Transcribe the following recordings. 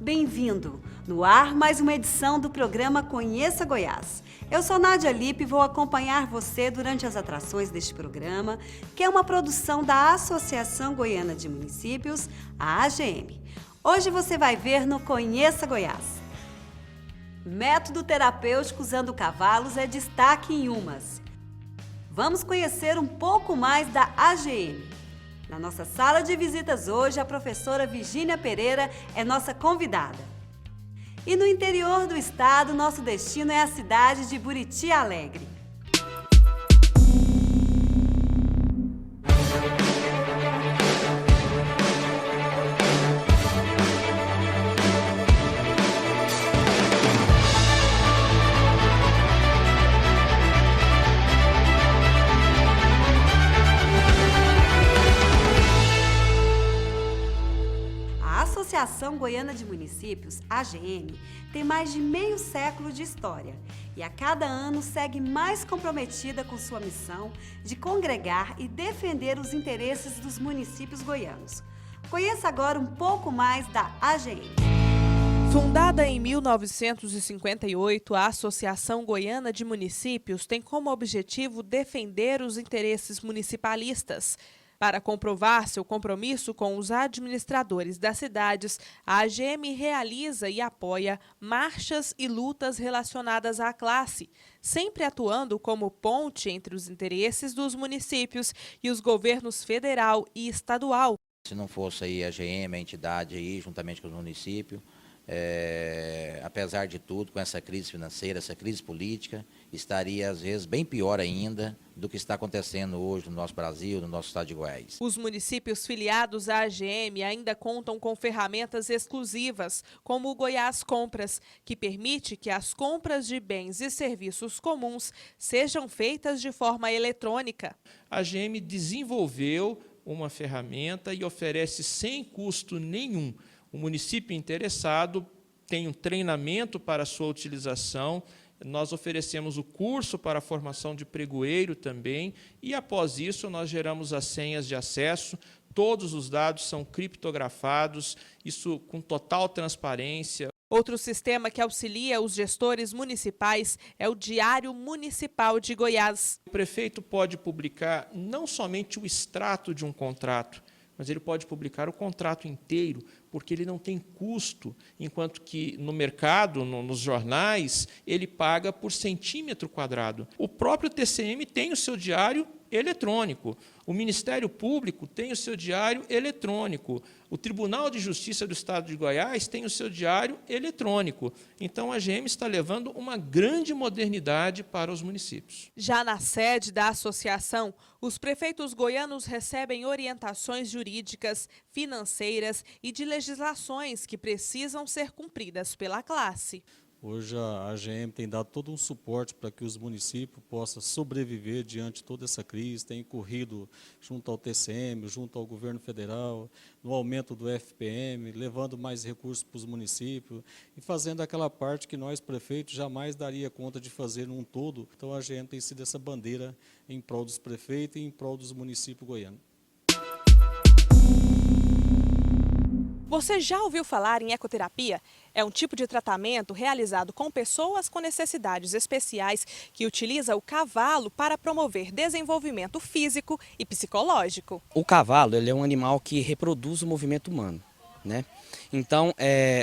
Bem-vindo! No ar, mais uma edição do programa Conheça Goiás. Eu sou Nádia Lippe e vou acompanhar você durante as atrações deste programa, que é uma produção da Associação Goiana de Municípios, a AGM. Hoje você vai ver no Conheça Goiás. Método terapêutico usando cavalos é destaque em Umas. Vamos conhecer um pouco mais da AGM. Na nossa sala de visitas hoje, a professora Virgínia Pereira é nossa convidada. E no interior do estado, nosso destino é a cidade de Buriti Alegre. A Associação Goiana de Municípios, AGM, tem mais de meio século de história e a cada ano segue mais comprometida com sua missão de congregar e defender os interesses dos municípios goianos. Conheça agora um pouco mais da AGM. Fundada em 1958, a Associação Goiana de Municípios tem como objetivo defender os interesses municipalistas. Para comprovar seu compromisso com os administradores das cidades, a AGM realiza e apoia marchas e lutas relacionadas à classe, sempre atuando como ponte entre os interesses dos municípios e os governos federal e estadual. Se não fosse aí a AGM, a entidade aí, juntamente com os municípios, apesar de tudo, com essa crise financeira, essa crise política, estaria às vezes bem pior ainda do que está acontecendo hoje no nosso Brasil, no nosso estado de Goiás. Os municípios filiados à AGM ainda contam com ferramentas exclusivas, como o Goiás Compras, que permite que as compras de bens e serviços comuns sejam feitas de forma eletrônica. A AGM desenvolveu uma ferramenta e oferece sem custo nenhum. O município interessado tem um treinamento para a sua utilização, nós oferecemos o curso para a formação de pregoeiro também e, após isso, nós geramos as senhas de acesso, todos os dados são criptografados, isso com total transparência. Outro sistema que auxilia os gestores municipais é o Diário Municipal de Goiás. O prefeito pode publicar não somente o extrato de um contrato, mas ele pode publicar o contrato inteiro, porque ele não tem custo, enquanto que no mercado, nos jornais, ele paga por centímetro quadrado. O próprio TCM tem o seu diário eletrônico, o Ministério Público tem o seu diário eletrônico, o Tribunal de Justiça do Estado de Goiás tem o seu diário eletrônico. Então, a AGM está levando uma grande modernidade para os municípios. Já na sede da associação, os prefeitos goianos recebem orientações jurídicas, financeiras e de legislações que precisam ser cumpridas pela classe. Hoje a AGM tem dado todo um suporte para que os municípios possam sobreviver diante de toda essa crise, tem corrido junto ao TCM, junto ao governo federal, no aumento do FPM, levando mais recursos para os municípios e fazendo aquela parte que nós, prefeitos, jamais daria conta de fazer num todo. Então a AGM tem sido essa bandeira em prol dos prefeitos e em prol dos municípios goianos. Você já ouviu falar em ecoterapia? É um tipo de tratamento realizado com pessoas com necessidades especiais que utiliza o cavalo para promover desenvolvimento físico e psicológico. O cavalo ele é um animal que reproduz o movimento humano, né? Então,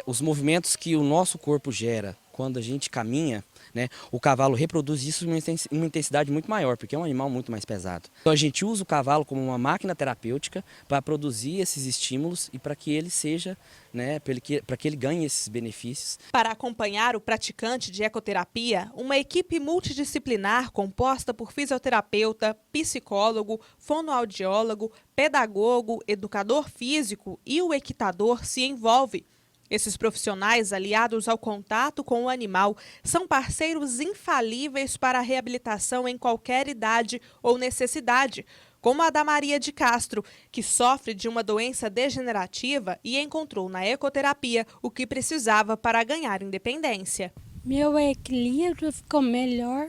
os movimentos que o nosso corpo gera quando a gente caminha, né, o cavalo reproduz isso em uma intensidade muito maior, porque é um animal muito mais pesado. Então a gente usa o cavalo como uma máquina terapêutica para produzir esses estímulos e para que ele seja, né, para que ele ganhe esses benefícios. Para acompanhar o praticante de ecoterapia, uma equipe multidisciplinar composta por fisioterapeuta, psicólogo, fonoaudiólogo, pedagogo, educador físico e o equitador se envolve. Esses profissionais, aliados ao contato com o animal, são parceiros infalíveis para a reabilitação em qualquer idade ou necessidade, como a da Maria de Castro, que sofre de uma doença degenerativa e encontrou na ecoterapia o que precisava para ganhar independência. Meu equilíbrio ficou melhor.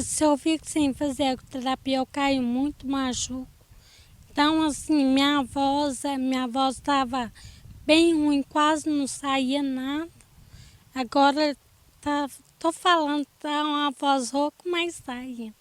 Se eu fico sem fazer ecoterapia, eu caio muito, machuco. Então, assim, minha voz estava bem ruim, quase não saía nada. Agora tô falando, tá uma voz rouca, mas saía.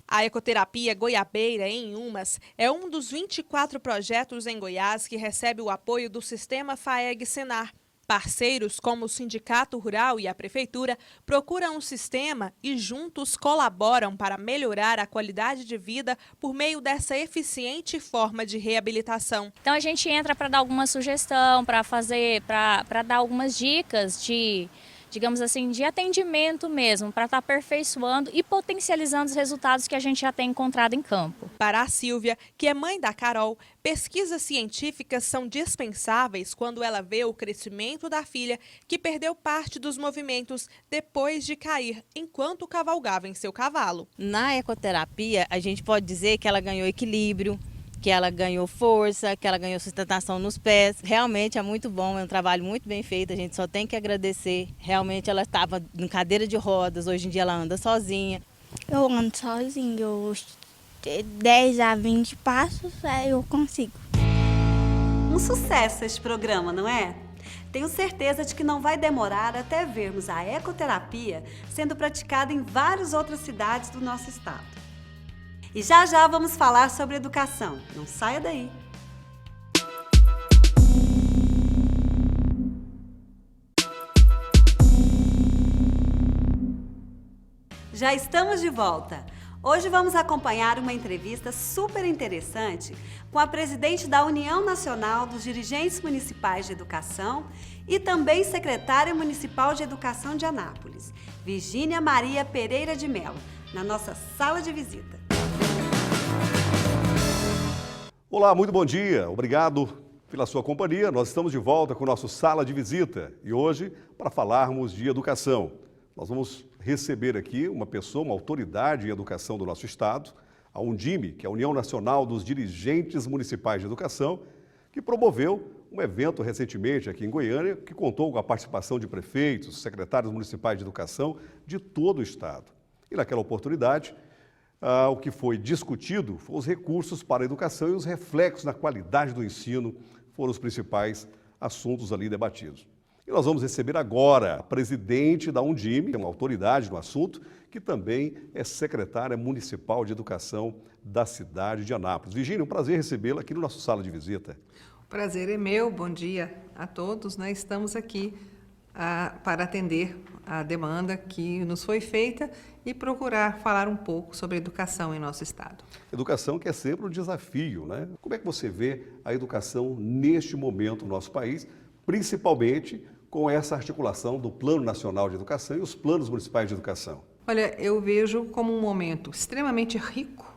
A ecoterapia goiabeira em Umas é um dos 24 projetos em Goiás que recebe o apoio do Sistema FAEG-Senar. Parceiros como o Sindicato Rural e a Prefeitura procuram um sistema e juntos colaboram para melhorar a qualidade de vida por meio dessa eficiente forma de reabilitação. Então a gente entra para dar alguma sugestão, para dar algumas dicas de, digamos assim, de atendimento mesmo, para estar aperfeiçoando e potencializando os resultados que a gente já tem encontrado em campo. Para a Silvia, que é mãe da Carol, pesquisas científicas são dispensáveis quando ela vê o crescimento da filha, que perdeu parte dos movimentos depois de cair enquanto cavalgava em seu cavalo. Na ecoterapia, a gente pode dizer que ela ganhou equilíbrio, que ela ganhou força, que ela ganhou sustentação nos pés. Realmente é muito bom, é um trabalho muito bem feito, a gente só tem que agradecer. Realmente ela estava em cadeira de rodas, hoje em dia ela anda sozinha. Eu ando sozinha, eu 10 a 20 passos eu consigo. Um sucesso esse programa, não é? Tenho certeza de que não vai demorar até vermos a ecoterapia sendo praticada em várias outras cidades do nosso estado. E já já vamos falar sobre educação. Não saia daí! Já estamos de volta. Hoje vamos acompanhar uma entrevista super interessante com a presidente da União Nacional dos Dirigentes Municipais de Educação e também secretária municipal de Educação de Anápolis, Virgínia Maria Pereira de Mello, na nossa sala de visita. Olá, muito bom dia. Obrigado pela sua companhia. Nós estamos de volta com o nosso Sala de Visita e hoje para falarmos de educação. Nós vamos receber aqui uma pessoa, uma autoridade em educação do nosso estado, a Undime, que é a União Nacional dos Dirigentes Municipais de Educação, que promoveu um evento recentemente aqui em Goiânia, que contou com a participação de prefeitos, secretários municipais de educação de todo o estado. E naquela oportunidade, o que foi discutido foram os recursos para a educação e os reflexos na qualidade do ensino foram os principais assuntos ali debatidos. E nós vamos receber agora a presidente da Undime, que é uma autoridade no assunto, que também é secretária municipal de educação da cidade de Anápolis. Virgínia, um prazer recebê-la aqui no nosso Sala de Visita. O prazer é meu, bom dia a todos. Nós estamos aqui para atender a demanda que nos foi feita e procurar falar um pouco sobre educação em nosso estado. Educação que é sempre um desafio, né? Como é que você vê a educação neste momento no nosso país, principalmente com essa articulação do Plano Nacional de Educação e os planos municipais de educação? Olha, eu vejo como um momento extremamente rico,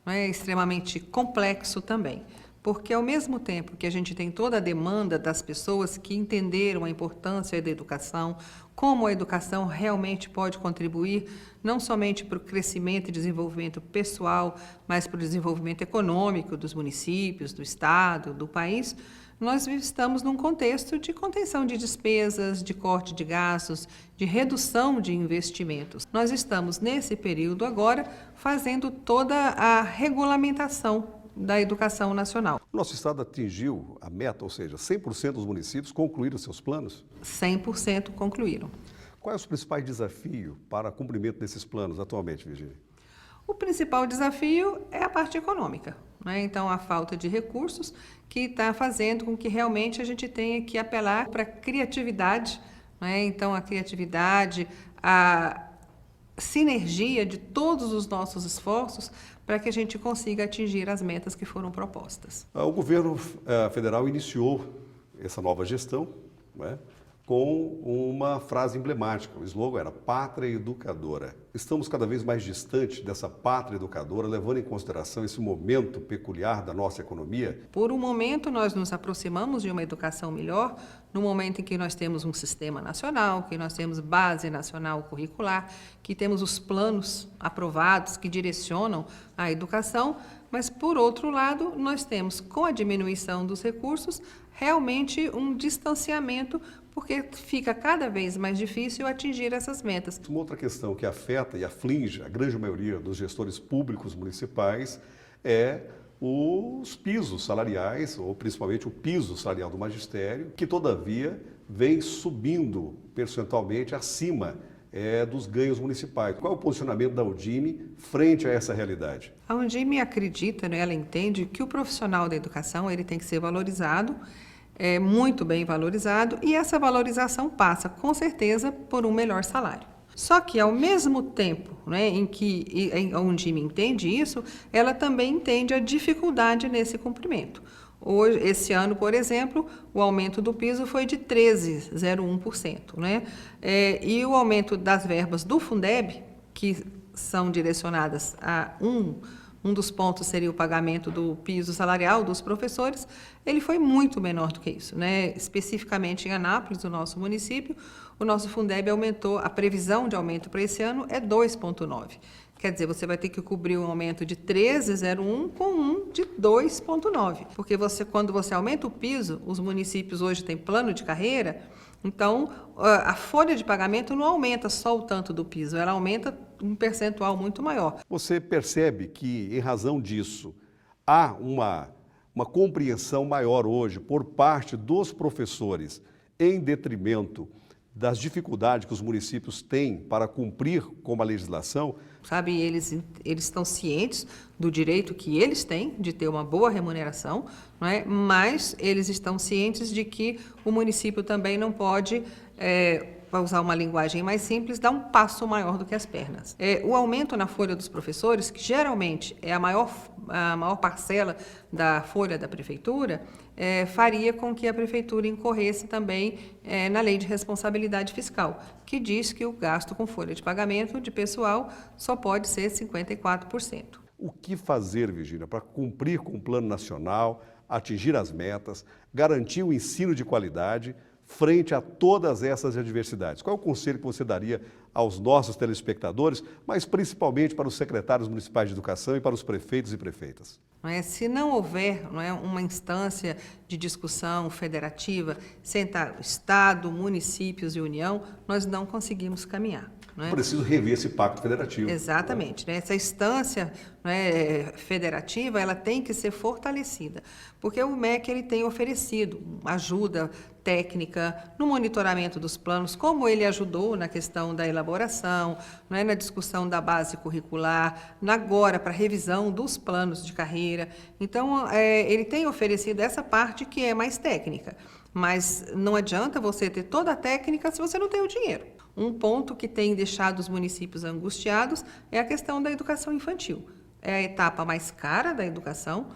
né, extremamente complexo também. Porque, ao mesmo tempo que a gente tem toda a demanda das pessoas que entenderam a importância da educação, como a educação realmente pode contribuir não somente para o crescimento e desenvolvimento pessoal, mas para o desenvolvimento econômico dos municípios, do estado, do país, nós estamos num contexto de contenção de despesas, de corte de gastos, de redução de investimentos. Nós estamos, nesse período agora, fazendo toda a regulamentação da educação nacional. O nosso estado atingiu a meta, ou seja, 100% dos municípios concluíram seus planos? 100% concluíram. Qual é o principal desafio para o cumprimento desses planos atualmente, Virgínia? O principal desafio é a parte econômica, né? Então, a falta de recursos que está fazendo com que realmente a gente tenha que apelar para a criatividade, né? Então, a criatividade, a sinergia de todos os nossos esforços para que a gente consiga atingir as metas que foram propostas. O governo federal iniciou essa nova gestão, né, com uma frase emblemática. O slogan era Pátria Educadora. Estamos cada vez mais distantes dessa pátria educadora, levando em consideração esse momento peculiar da nossa economia. Por um momento, nós nos aproximamos de uma educação melhor, no momento em que nós temos um sistema nacional, que nós temos base nacional curricular, que temos os planos aprovados que direcionam a educação, mas, por outro lado, nós temos, com a diminuição dos recursos, realmente um distanciamento, porque fica cada vez mais difícil atingir essas metas. Uma outra questão que afeta e aflige a grande maioria dos gestores públicos municipais é os pisos salariais, ou principalmente o piso salarial do magistério, que todavia vem subindo percentualmente acima dos ganhos municipais. Qual é o posicionamento da Undime frente a essa realidade? A Undime acredita, né, ela entende que o profissional da educação ele tem que ser valorizado, muito bem valorizado, e essa valorização passa, com certeza, por um melhor salário. Só que, ao mesmo tempo, né, em que a Undime entende isso, ela também entende a dificuldade nesse cumprimento. Hoje, esse ano, por exemplo, o aumento do piso foi de 13,01%, né? E o aumento das verbas do Fundeb, que são direcionadas a um dos pontos seria o pagamento do piso salarial dos professores, ele foi muito menor do que isso, né? Especificamente em Anápolis, o nosso município, o nosso Fundeb aumentou, a previsão de aumento para esse ano é 2,9%. Quer dizer, você vai ter que cobrir um aumento de 13,01 com um de 2,9. Porque quando você aumenta o piso, os municípios hoje têm plano de carreira, então a folha de pagamento não aumenta só o tanto do piso, ela aumenta um percentual muito maior. Você percebe que, em razão disso, há uma compreensão maior hoje por parte dos professores em detrimento das dificuldades que os municípios têm para cumprir com a legislação? Sabe, eles estão cientes do direito que eles têm de ter uma boa remuneração, não é? Mas eles estão cientes de que o município também não pode, para usar uma linguagem mais simples, dar um passo maior do que as pernas. O aumento na folha dos professores, que geralmente é a maior parcela da folha da prefeitura, faria com que a prefeitura incorresse também na lei de responsabilidade fiscal, que diz que o gasto com folha de pagamento de pessoal só pode ser 54%. O que fazer, Virgínia, para cumprir com o plano nacional, atingir as metas, garantir o ensino de qualidade frente a todas essas adversidades? Qual é o conselho que você daria aos nossos telespectadores, mas principalmente para os secretários municipais de educação e para os prefeitos e prefeitas? Se não houver uma instância de discussão federativa, sentar Estado, municípios e União, nós não conseguimos caminhar. Preciso rever esse pacto federativo. Exatamente. Essa instância federativa ela tem que ser fortalecida, porque o MEC ele tem oferecido ajuda técnica no monitoramento dos planos, como ele ajudou na questão da elaboração, na discussão da base curricular, agora para revisão dos planos de carreira. Então, ele tem oferecido essa parte que é mais técnica, mas não adianta você ter toda a técnica se você não tem o dinheiro. Um ponto que tem deixado os municípios angustiados é a questão da educação infantil. É a etapa mais cara da educação,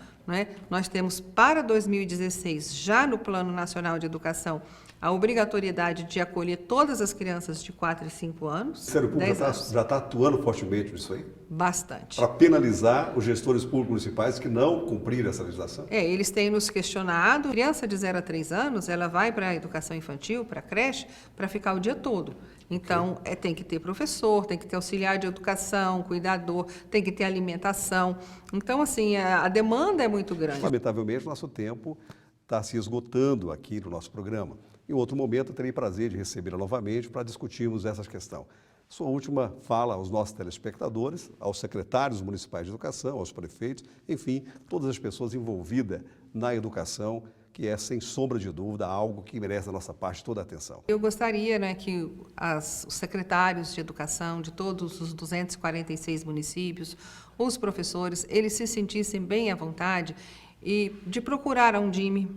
Nós temos para 2016, já no Plano Nacional de Educação, a obrigatoriedade de acolher todas as crianças de 4 e 5 anos. O Ministério Público já está atuando fortemente nisso aí? Bastante. Para penalizar os gestores públicos municipais que não cumpriram essa legislação? Eles têm nos questionado. A criança de 0 a 3 anos, ela vai para a educação infantil, para a creche, para ficar o dia todo. Então, tem que ter professor, tem que ter auxiliar de educação, cuidador, tem que ter alimentação. Então, assim, a demanda é muito grande. Lamentavelmente, nosso tempo está se esgotando aqui no nosso programa. Em outro momento, eu terei prazer de recebê-la novamente para discutirmos essa questão. Sua última fala aos nossos telespectadores, aos secretários municipais de educação, aos prefeitos, enfim, todas as pessoas envolvidas na educação, que é, sem sombra de dúvida, algo que merece da nossa parte toda a atenção. Eu gostaria que os secretários de educação de todos os 246 municípios, os professores, eles se sentissem bem à vontade e de procurar a Undime,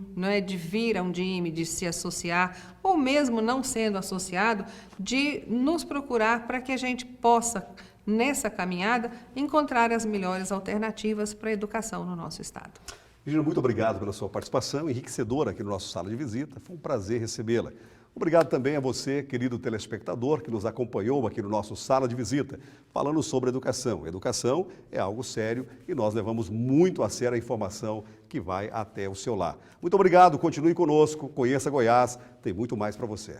de vir a Undime, de se associar, ou mesmo não sendo associado, de nos procurar para que a gente possa, nessa caminhada, encontrar as melhores alternativas para a educação no nosso estado. Virgínia, muito obrigado pela sua participação enriquecedora aqui no nosso Sala de Visita. Foi um prazer recebê-la. Obrigado também a você, querido telespectador, que nos acompanhou aqui no nosso Sala de Visita, falando sobre educação. Educação é algo sério e nós levamos muito a sério a informação que vai até o seu lar. Muito obrigado, continue conosco, conheça Goiás, tem muito mais para você.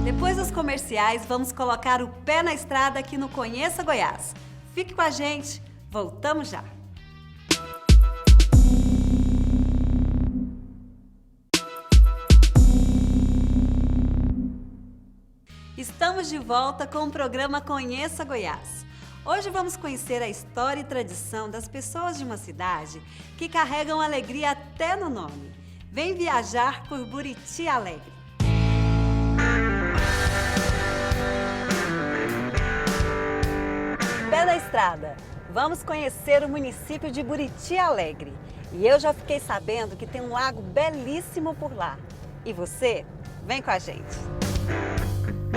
Depois dos comerciais, vamos colocar o pé na estrada aqui no Conheça Goiás. Fique com a gente, voltamos já. Estamos de volta com o programa Conheça Goiás. Hoje vamos conhecer a história e tradição das pessoas de uma cidade que carregam alegria até no nome. Vem viajar por Buriti Alegre. Pé da estrada, vamos conhecer o município de Buriti Alegre. E eu já fiquei sabendo que tem um lago belíssimo por lá. E você? Vem com a gente!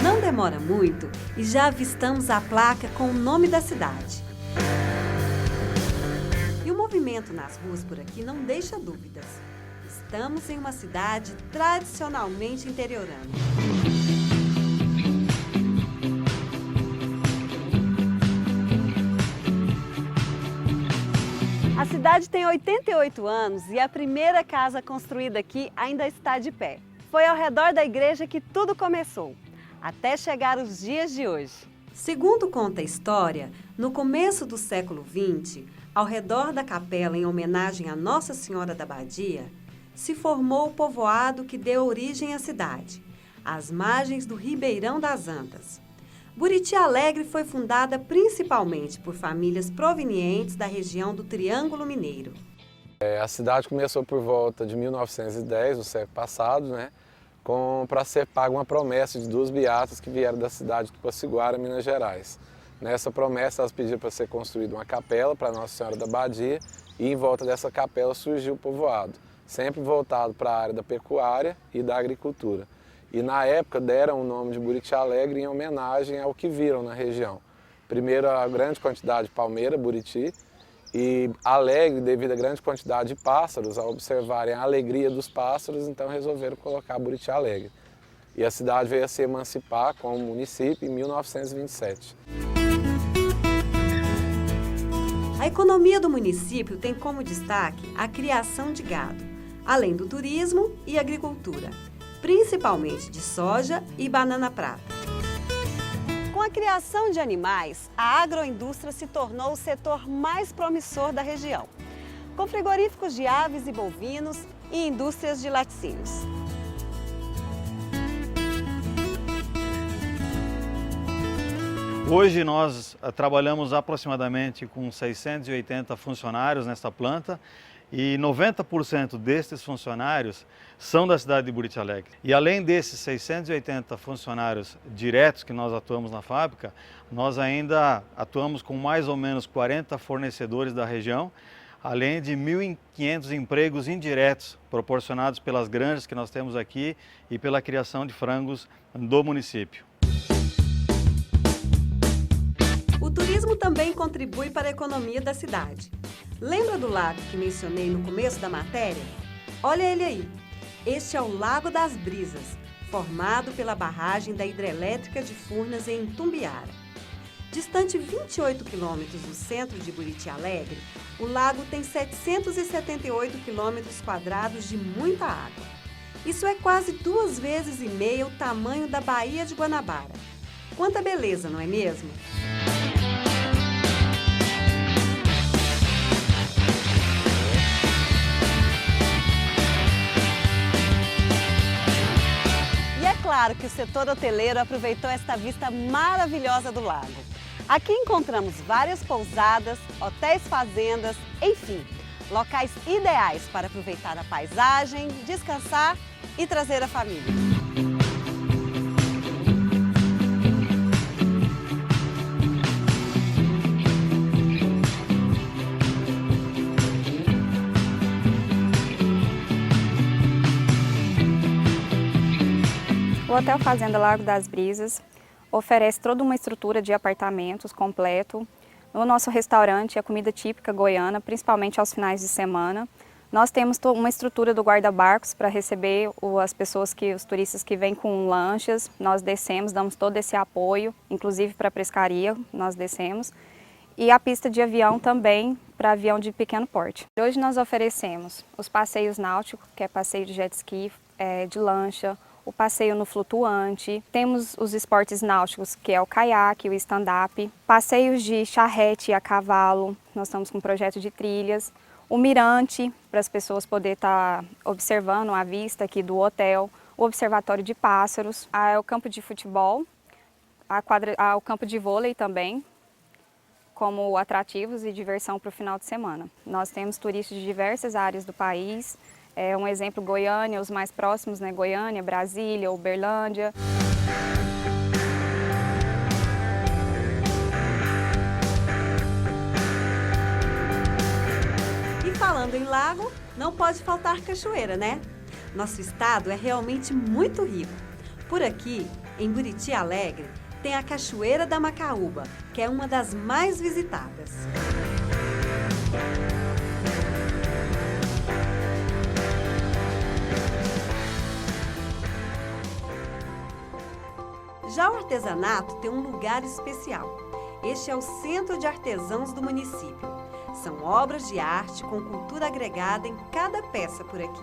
Não demora muito e já avistamos a placa com o nome da cidade. E o movimento nas ruas por aqui não deixa dúvidas. Estamos em uma cidade tradicionalmente interiorana. A cidade tem 88 anos e a primeira casa construída aqui ainda está de pé. Foi ao redor da igreja que tudo começou, até chegar os dias de hoje. Segundo conta a história, no começo do século XX, ao redor da capela em homenagem a Nossa Senhora da Badia, se formou o povoado que deu origem à cidade, às margens do Ribeirão das Antas. Buriti Alegre foi fundada principalmente por famílias provenientes da região do Triângulo Mineiro. A cidade começou por volta de 1910, no século passado, para ser paga uma promessa de 2 beatas que vieram da cidade de Tupaciguara, Minas Gerais. Nessa promessa, elas pediram para ser construída uma capela para Nossa Senhora da Badia e em volta dessa capela surgiu o povoado, sempre voltado para a área da pecuária e da agricultura. E na época deram o nome de Buriti Alegre em homenagem ao que viram na região. Primeiro a grande quantidade de palmeira, buriti, e alegre devido à grande quantidade de pássaros, ao observarem a alegria dos pássaros, então resolveram colocar Buriti Alegre. E a cidade veio a se emancipar como município em 1927. A economia do município tem como destaque a criação de gado, além do turismo e agricultura, principalmente de soja e banana prata. Com a criação de animais, a agroindústria se tornou o setor mais promissor da região, com frigoríficos de aves e bovinos e indústrias de laticínios. Hoje nós trabalhamos aproximadamente com 680 funcionários nesta planta e 90% destes funcionários são da cidade de Buriti Alegre. E além desses 680 funcionários diretos que nós atuamos na fábrica, nós ainda atuamos com mais ou menos 40 fornecedores da região, além de 1.500 empregos indiretos proporcionados pelas granjas que nós temos aqui e pela criação de frangos do município. O turismo também contribui para a economia da cidade. Lembra do lago que mencionei no começo da matéria? Olha ele aí. Este é o Lago das Brisas, formado pela barragem da hidrelétrica de Furnas em Itumbiara. Distante 28 quilômetros do centro de Buriti Alegre, o lago tem 778 quilômetros quadrados de muita água. Isso é quase 2,5 vezes o tamanho da Baía de Guanabara. Quanta beleza, não é mesmo? Claro que o setor hoteleiro aproveitou esta vista maravilhosa do lago. Aqui encontramos várias pousadas, hotéis fazendas, enfim, locais ideais para aproveitar a paisagem, descansar e trazer a família. O Hotel Fazenda Lago das Brisas oferece toda uma estrutura de apartamentos completo. No nosso restaurante, a comida típica goiana, principalmente aos finais de semana. Nós temos uma estrutura do guarda-barcos para receber os turistas que vêm com lanchas. Nós descemos, damos todo esse apoio, inclusive para a pescaria, nós descemos. E a pista de avião também, para avião de pequeno porte. Hoje nós oferecemos os passeios náuticos, que é passeio de jet ski, de lancha, o passeio no flutuante, temos os esportes náuticos, que é o caiaque, o stand-up, passeios de charrete a cavalo, nós estamos com um projeto de trilhas, o mirante, para as pessoas poderem estar observando a vista aqui do hotel, o observatório de pássaros, o campo de futebol, o campo de vôlei também, como atrativos e diversão para o final de semana. Nós temos turistas de diversas áreas do país, um exemplo Goiânia, os mais próximos, né? Goiânia, Brasília, Uberlândia. E falando em lago, não pode faltar cachoeira, né? Nosso estado é realmente muito rico. Por aqui, em Buriti Alegre, tem a Cachoeira da Macaúba, que é uma das mais visitadas. Já o artesanato tem um lugar especial. Este é o Centro de Artesãos do município. São obras de arte com cultura agregada em cada peça por aqui.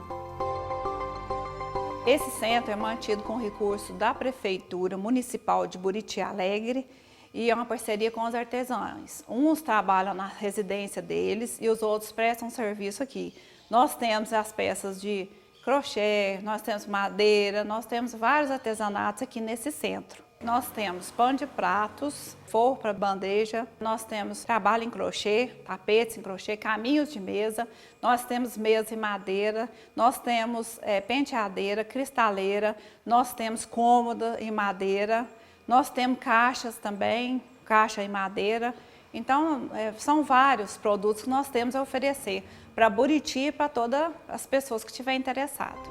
Esse centro é mantido com recurso da Prefeitura Municipal de Buriti Alegre e é uma parceria com os artesãos. Uns trabalham na residência deles e os outros prestam serviço aqui. Nós temos as peças de crochê, nós temos madeira, nós temos vários artesanatos aqui nesse centro. Nós temos pano de pratos, forro para bandeja, nós temos trabalho em crochê, tapetes em crochê, caminhos de mesa, nós temos mesa em madeira, nós temos penteadeira, cristaleira, nós temos cômoda em madeira, nós temos caixas também, caixa em madeira. Então, são vários produtos que nós temos a oferecer para Buriti e para todas as pessoas que estiverem interessadas.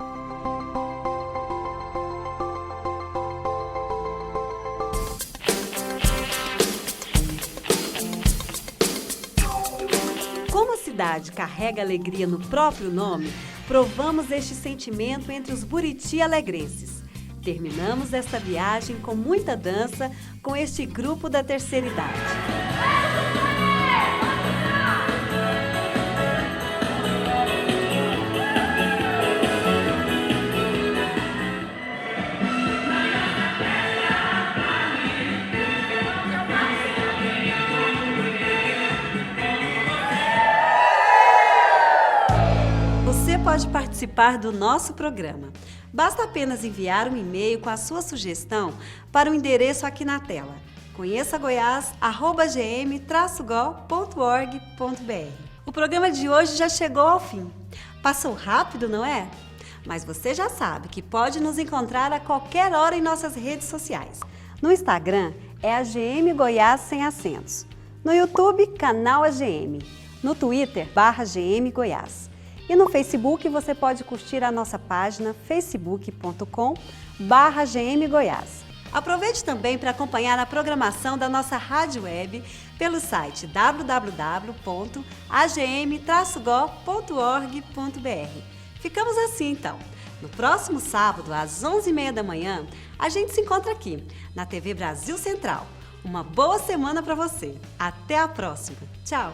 Como a cidade carrega alegria no próprio nome, provamos este sentimento entre os buriti-alegrenses. Terminamos esta viagem com muita dança com este grupo da terceira idade. Você pode participar do nosso programa. Basta apenas enviar um e-mail com a sua sugestão para o endereço aqui na tela. conheçagoiás@gm-go.org.br. O programa de hoje já chegou ao fim. Passou rápido, não é? Mas você já sabe que pode nos encontrar a qualquer hora em nossas redes sociais. No Instagram é AGM Goiás sem acentos. No YouTube, canal AGM. No Twitter, /GM Goiás. E no Facebook você pode curtir a nossa página facebook.com/GM Goiás. Aproveite também para acompanhar a programação da nossa rádio web pelo site www.agm-go.org.br. Ficamos assim então. No próximo sábado, às 11h30 da manhã, a gente se encontra aqui, na TV Brasil Central. Uma boa semana para você. Até a próxima. Tchau!